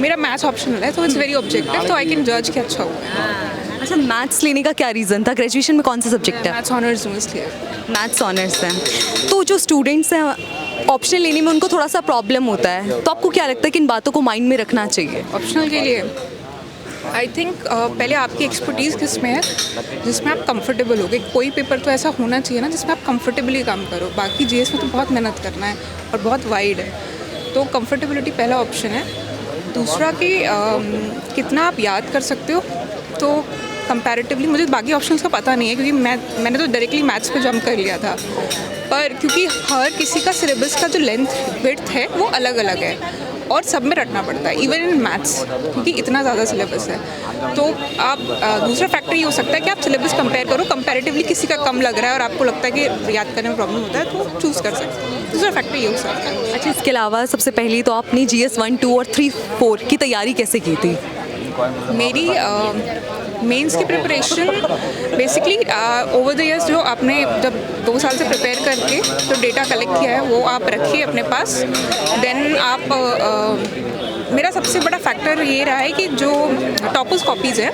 मेरा maths optional है तो इट्स वेरी ऑब्जेक्टिव, तो आई कैन जज कि अच्छा हुआ। अच्छा, मैथ्स लेने का क्या रीज़न था? ग्रेजुएशन में कौन सा सब्जेक्ट है? मैथ्स ऑनर्स हूँ इसलिए। मैथ्स ऑनर्स है। तो जो स्टूडेंट्स हैं ऑप्शनल लेने में उनको थोड़ा सा प्रॉब्लम होता है, तो आपको क्या लगता है कि इन बातों को माइंड में रखना चाहिए? ऑप्शनल के लिए आई थिंक पहले आपकी एक्सपर्टीज़ किस में है, जिसमें आप कंफर्टेबल होगे। कोई पेपर तो ऐसा होना चाहिए ना जिसमें आप कंफर्टेबली काम करो। बाकी जीएस में तो बहुत मेहनत करना है और बहुत वाइड है, तो कंफर्टेबिलिटी पहला ऑप्शन है। दूसरा कि कितना आप याद कर सकते हो, तो कंपैरेटिवली मुझे बाकी ऑप्शंस का पता नहीं है क्योंकि मैंने तो डायरेक्टली मैथ्स पे जंप कर लिया था। पर क्योंकि हर किसी का सिलेबस का जो लेंथ विड्थ है वो अलग अलग है और सब में रटना पड़ता है, इवन इन मैथ्स, क्योंकि इतना ज़्यादा सिलेबस है। तो आप दूसरा फैक्टर ये हो सकता है कि आप सिलेबस कंपेयर करो, कंपैरेटिवली किसी का कम लग रहा है और आपको लगता है कि याद करने में प्रॉब्लम होता है, तो चूज़ कर सकते हैं। दूसरा फैक्टर ये हो सकता है। अच्छा, इसके अलावा सबसे पहले तो आपने GS 1, 2 और 3, 4 की तैयारी कैसे की थी? मेरी मेंस की preparation basically over the years, जो आपने जब 2 साल से प्रिपेयर करके जो डेटा कलेक्ट किया है वो आप रखिए अपने पास। देन आप मेरा सबसे बड़ा फैक्टर ये रहा है कि जो टॉपर्स कॉपीज़ हैं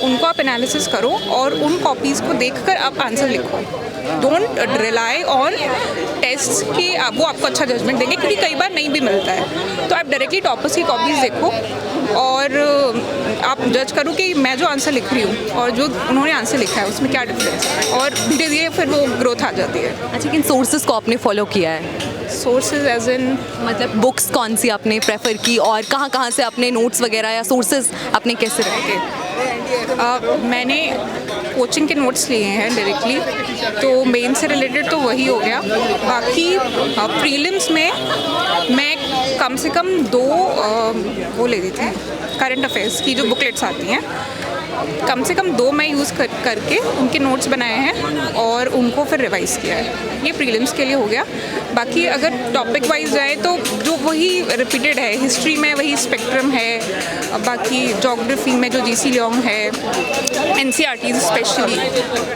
उनको आप एनालिसिस करो और उन कॉपीज़ को देखकर आप आंसर लिखो। डोंट रिलाई ऑन टेस्ट कि वो आपको अच्छा जजमेंट देंगे, क्योंकि कई बार नहीं भी मिलता है। तो आप डायरेक्टली टॉपर्स की कॉपीज़ देखो और आप जज करो कि मैं जो आंसर लिख रही हूँ और जो उन्होंने आंसर लिखा है उसमें क्या डिफरेंस है, और धीरे धीरे फिर वो ग्रोथ आ जाती है। अच्छा, किन सोर्सेज को आपने फॉलो किया है? सोर्सेज एज इन मतलब बुक्स कौन सी आपने प्रेफर की और कहाँ कहाँ से अपने नोट्स वगैरह या सोर्सेज आपने कैसे रखे? मैंने कोचिंग के नोट्स लिए हैं डायरेक्टली, तो मेन से रिलेटेड तो वही हो गया। बाकी प्रीलिम्स में मैं कम से कम 2 वो ले दी थी, करंट अफेयर्स की जो बुकलेट्स आती हैं, कम से कम 2 मैं यूज़ करके उनके नोट्स बनाए हैं और उनको फिर रिवाइज़ किया है। ये प्रीलिम्स के लिए हो गया। बाकी अगर टॉपिक वाइज जाए तो जो वही रिपीटेड है, हिस्ट्री में वही स्पेक्ट्रम है, बाकी जोग्राफी में जो GC लियोंग है, NCERT स्पेशली,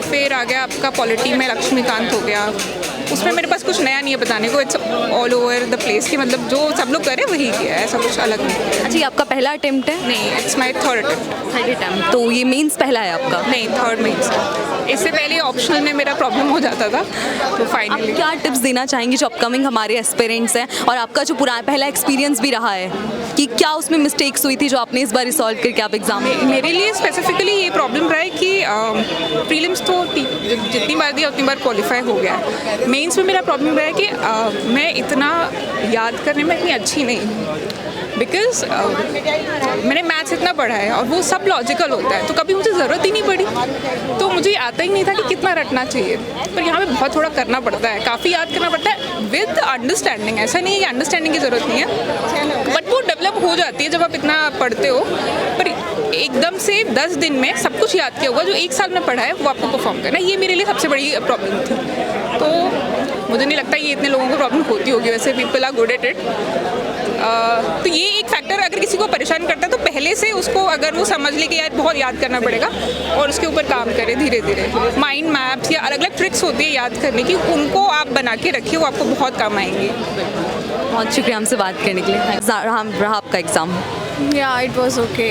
फिर आ गया आपका पॉलिटी में लक्ष्मीकांत हो गया। उसमें मेरे पास कुछ नया नहीं है बताने को, it's all over the place की, मतलब जो सब लोग करें वही किया है, ऐसा कुछ अलग नहीं। अच्छा, ये आपका पहला अटेम्प्ट है? नहीं, इट्स माई थर्ड अटेम्प्ट। तो ये मेंस पहला है आपका? नहीं, थर्ड मेंस। इससे पहले ऑप्शनल में मेरा प्रॉब्लम हो जाता था, तो आप फाइनली। क्या टिप्स देना चाहेंगे जो अपकमिंग हमारे एस्पिरेंट्स हैं, और आपका जो पहला एक्सपीरियंस भी रहा है, कि क्या उसमें मिस्टेक्स हुई थी जो आपने इस बार रिसॉल्व करके आप एग्जाम में? मेरे लिए स्पेसिफिकली ये प्रॉब्लम रहा है कि प्रीलिम्स तो जितनी बार दिया उतनी बार क्वालिफाई हो गया। मेंस में मेरा प्रॉब्लम रहा है कि मैं इतना याद करने में इतनी अच्छी नहीं हूँ, बिकॉज मैंने मैथ्स इतना पढ़ा है और वो सब लॉजिकल होता है, तो कभी मुझे ज़रूरत ही नहीं पड़ी, तो मुझे आता ही नहीं था कि कितना रटना चाहिए। पर यहाँ पे बहुत थोड़ा करना पड़ता है, काफ़ी याद करना पड़ता है विद अंडरस्टैंडिंग। ऐसा नहीं है कि अंडरस्टैंडिंग की ज़रूरत नहीं है, बट वो डेवलप हो जाती है जब आप इतना पढ़ते हो। पर एकदम से 10 दिन में सब कुछ याद किया होगा जो 1 साल में पढ़ा है वो आपको परफॉर्म करना है, ये मेरे लिए सबसे बड़ी प्रॉब्लम थी। तो मुझे नहीं लगता ये इतने लोगों को प्रॉब्लम होती होगी, वैसे people are good at it. तो ये एक फैक्टर अगर किसी को परेशान करता है तो पहले से उसको अगर वो समझ ले कि यार बहुत याद करना पड़ेगा और उसके ऊपर काम करे धीरे धीरे। माइंड मैप्स या अलग अलग ट्रिक्स होती है याद करने की, उनको आप बना के रखिए, वो आपको बहुत काम आएंगी। बहुत शुक्रिया हमसे बात करने के लिए। रहा आपका एग्ज़ाम? या इट वाज ओके।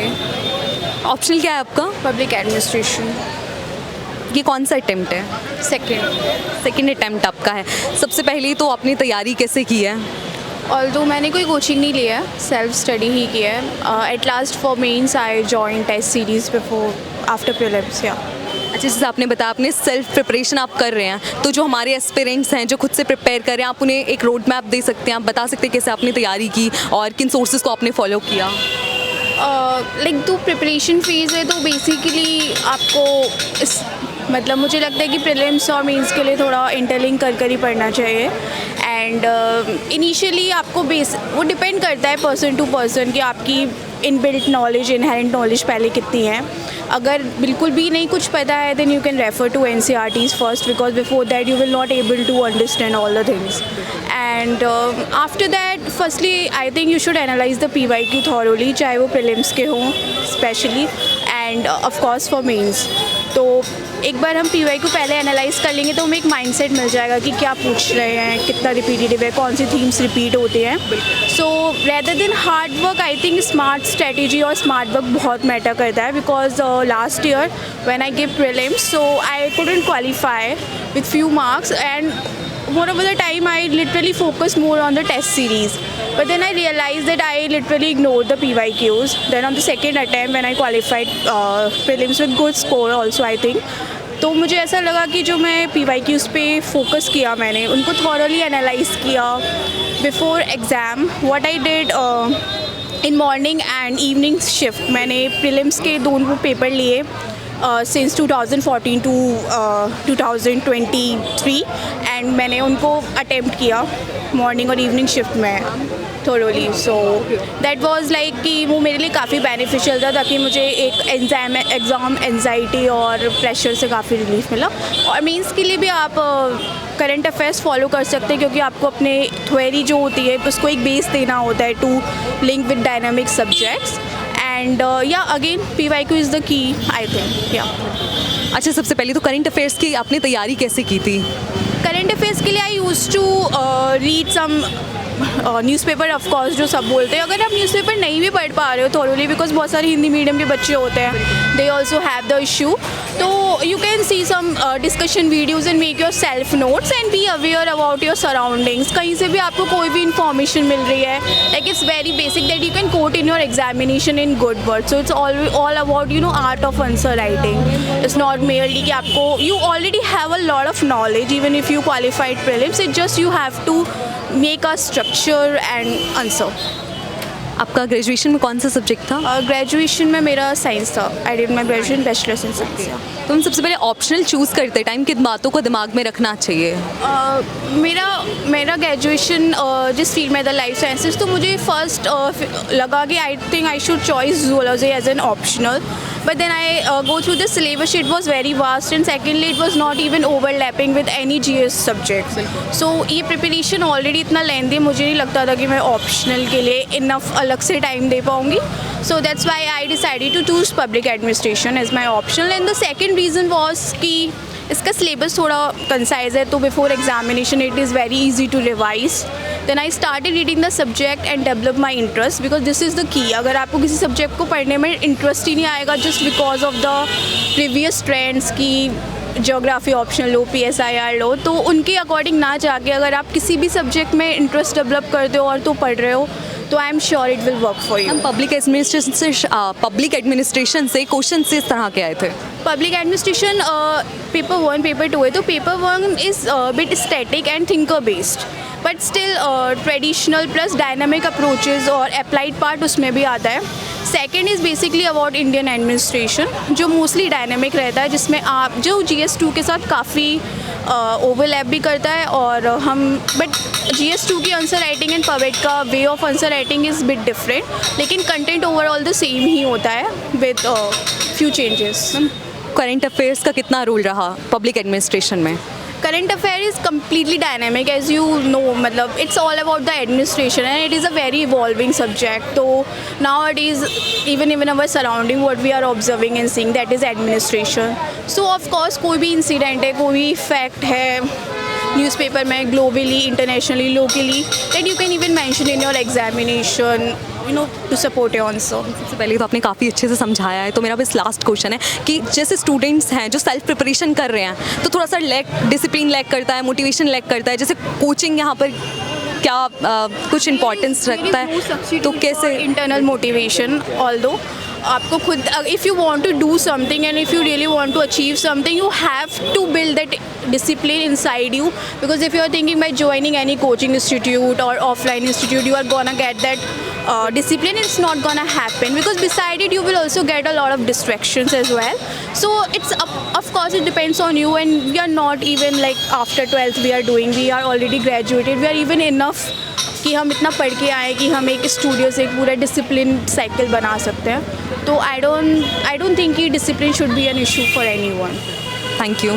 ऑप्शनल क्या है आपका? Public administration. ये कौन सा अटेम्प्ट है? सेकेंड अटेम्प्ट आपका है। सबसे पहले तो आपने तैयारी कैसे की है? ऑल्दो मैंने कोई कोचिंग नहीं लिया है, सेल्फ स्टडी ही किया है। At last for mains I join test series before after prelims. या अच्छा, जैसे आपने बताया आपने सेल्फ प्रिपरेशन आप कर रहे हैं, तो जो हमारे एस्पिरेंट्स हैं जो खुद से प्रिपेयर कर रहे हैं, आप उन्हें एक रोड मैप दे सकते हैं? आप बता सकते हैं कैसे आपने तैयारी की और किन सोर्सेज को आपने फॉलो किया? लाइक तो प्रिपरेशन फेज़ है, तो बेसिकली आपको मतलब मुझे लगता है कि प्रीलिम्स और मेंस के लिए थोड़ा इंटरलिंक कर ही पढ़ना चाहिए। एंड इनिशियली आपको वो डिपेंड करता है पर्सन टू पर्सन कि आपकी इनबिल्ट नॉलेज, इनहेरेंट नॉलेज पहले कितनी है। अगर बिल्कुल भी नहीं कुछ पता है then you can refer to NCERTs first, because before that you will not able to understand all the things. And after that firstly I think you should analyse the PYQ thoroughly, चाहे वो prelims के हों specially, and of course for mains. तो एक बार हम PY को पहले analyse कर लेंगे तो हमें एक माइंडसेट मिल जाएगा कि क्या पूछ रहे हैं, कितना रिपीटेटिव है, कौन सी थीम्स रिपीट होते हैं. सो rather than hard work I think smart strategy और स्मार्ट वर्क बहुत मैटर करता है. Because last year when I give prelims so I couldn't qualify with few marks, and more over the time I literally focused more on the test series, but then I realized that I literally ignored the PYQs. Then on the second attempt when I qualified prelims with good score also I think, तो मुझे ऐसा लगा कि जो मैं PYQs पे focus किया, मैंने उनको थॉरली एनालाइज किया before exam. What I did in morning and evening shift, मैंने प्रीलिम्स के दोनों पेपर लिए since 2014 to 2023 एंड मैंने उनको अटेम्प्ट किया मॉर्निंग और इवनिंग शिफ्ट में thoroughly. So that was like कि वो मेरे लिए काफ़ी बेनिफिशियल था, ताकि मुझे एक एग्ज़ाम एंजाइटी और प्रेशर से काफ़ी रिलीफ मिला. और मेंस के लिए भी आप करंट अफेयर्स फॉलो कर सकते हैं, क्योंकि आपको अपने थ्योरी जो होती है उसको एक बेस देना होता है to link with dynamic subjects. And yeah again PYQ is the key I think. या अच्छा, सबसे पहले तो करंट अफेयर्स की आपने तैयारी कैसे की थी? करंट अफेयर्स के लिए I use to read some newspaper. Of course जो सब बोलते हैं, अगर आप न्यूज़पेपर नहीं भी पढ़ पा रहे हो थोड़ली, बिकॉज बहुत सारे हिंदी मीडियम के बच्चे होते हैं, they also have the issue, तो you can see some discussion videos and make yourself notes and be aware about your surroundings. कहीं से भी आपको कोई भी इंफॉर्मेशन मिल रही है, like it's very basic that you can quote in your examination in good word. So it's all about art of answer writing. It's not merely कि आपको you already have a lot of knowledge even if you qualified prelims. It just you have to make a structure and answer. आपका graduation में कौन सा subject था? Graduation में मेरा science था. I did my graduation bachelors in science. तो हम सबसे पहले ऑप्शनल चूज़ करते टाइम किन बातों को दिमाग में रखना चाहिए? मेरा ग्रेजुएशन जिस फील्ड में था लाइफ साइंसेस, तो मुझे फर्स्ट लगा कि I think I should choice zoology as an optional. But then I go through the syllabus, it was very vast, and secondly it was not even overlapping with any GS subjects. So ये preparation already इतना lengthy, मुझे नहीं लगता था कि मैं optional के लिए enough अलग से time दे पाऊँगी. So that's why I decided to choose public administration as my optional. And the second reason was कि इसका syllabus थोड़ा concise है, तो before examination it is very easy to revise. Then I started reading the subject and develop my interest, because this is the key. अगर आपको किसी subject को पढ़ने में इंटरेस्ट ही नहीं आएगा just because of the previous trends की geography optional लो, PSIR लो, तो उनके अकॉर्डिंग ना जाके अगर आप किसी भी सब्जेक्ट में इंटरेस्ट डेवलप करते हो और तो पढ़ रहे हो, तो I am sure it will work for you. हम पब्लिक एडमिनिस्ट्रेशन से क्वेश्चन से इस तरह के आए थे. पब्लिक एडमिनिस्ट्रेशन पेपर 1 पेपर 2 है, तो paper 1 is bit static and thinker based, but still traditional plus dynamic approaches और अप्लाइड पार्ट उसमें भी आता है. Second is basically about Indian administration, जो मोस्टली डायनामिक रहता है, जिसमें आप जो GS2 के साथ काफ़ी ओवरलैप भी करता है. और हम बट GS2 की आंसर राइटिंग एंड पवेट का way of answer writing is bit different, लेकिन कंटेंट ओवरऑल द सेम ही होता है with few changes. Current affairs का कितना रोल रहा पब्लिक एडमिनिस्ट्रेशन में? Current affair is completely dynamic, as you know. मतलब it's all about the administration, and it is a very evolving subject. So nowadays, even in our surrounding, what we are observing and seeing, that is administration. So of course, कोई भी incident है, कोई भी fact है newspaper में, globally, internationally, locally, that you can even mention in your examination, to support your answer. सबसे पहले तो आपने काफ़ी अच्छे से समझाया है, तो मेरा बस लास्ट क्वेश्चन है कि जैसे स्टूडेंट्स हैं जो सेल्फ प्रिपरेशन कर रहे हैं, तो थोड़ा सा डिसिप्लिन लैक करता है, मोटिवेशन लैक करता है, जैसे कोचिंग यहाँ पर क्या कुछ इंपॉर्टेंस रखता है, तो कैसे? इंटरनल मोटिवेशन, ऑल्दो आपको खुद, if you want to do something and if you really want to achieve something, you have to build that discipline inside you, because if you are thinking by joining any coaching institute or offline institute you are gonna get that discipline, it's not gonna happen, because beside it you will also get a lot of distractions as well. So it's of course it depends on you, and we are not even like after 12th we are already graduated, we are even enough कि हम इतना पढ़ के आए कि हम एक studio से एक पूरा डिसिप्लिन साइकिल बना सकते हैं. तो आई डोंट थिंक कि discipline should be an issue for anyone. Thank you.